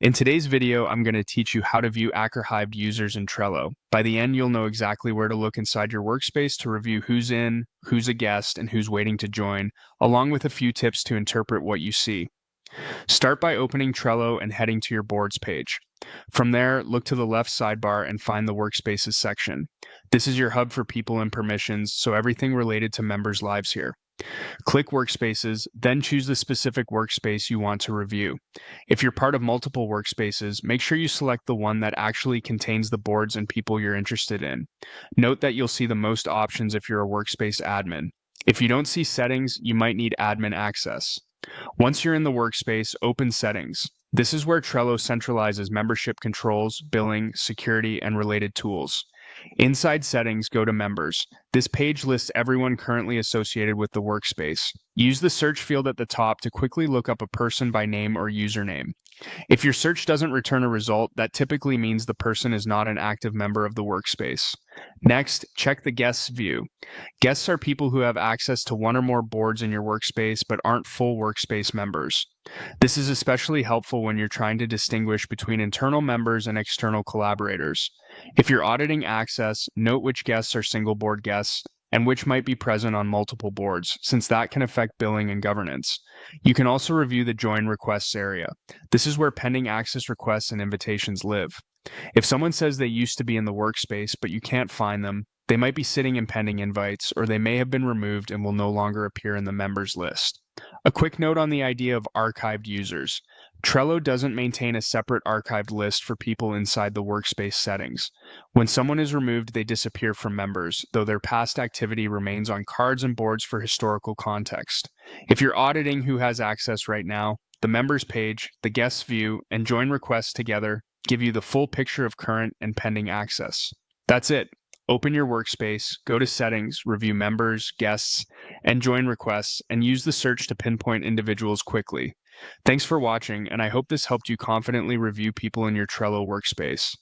In today's video, I'm going to teach you how to view archived users in Trello. By the end, you'll know exactly where to look inside your workspace to review who's in, who's a guest, and who's waiting to join, along with a few tips to interpret what you see. Start by opening Trello and heading to your boards page. From there, look to the left sidebar and find the Workspaces section. This is your hub for people and permissions, so everything related to members lives here. Click Workspaces, then choose the specific workspace you want to review. If you're part of multiple workspaces, make sure you select the one that actually contains the boards and people you're interested in. Note that you'll see the most options if you're a workspace admin. If you don't see settings, you might need admin access. Once you're in the workspace, open Settings. This is where Trello centralizes membership controls, billing, security, and related tools. Inside Settings, go to Members. This page lists everyone currently associated with the workspace. Use the search field at the top to quickly look up a person by name or username. If your search doesn't return a result, that typically means the person is not an active member of the workspace. Next, check the Guests view. Guests are people who have access to one or more boards in your workspace but aren't full workspace members. This is especially helpful when you're trying to distinguish between internal members and external collaborators. If you're auditing access, note which guests are single board guests and which might be present on multiple boards, since that can affect billing and governance. You can also review the Join Requests area. This is where pending access requests and invitations live. If someone says they used to be in the workspace but you can't find them, they might be sitting in pending invites, or they may have been removed and will no longer appear in the members list. A quick note on the idea of archived users. Trello doesn't maintain a separate archived list for people inside the workspace settings. When someone is removed, they disappear from members, though their past activity remains on cards and boards for historical context. If you're auditing who has access right now, the members page, the guests view, and join requests together give you the full picture of current and pending access. That's it. Open your workspace, go to Settings, review members, guests, and join requests, and use the search to pinpoint individuals quickly. Thanks for watching, and I hope this helped you confidently review people in your Trello workspace.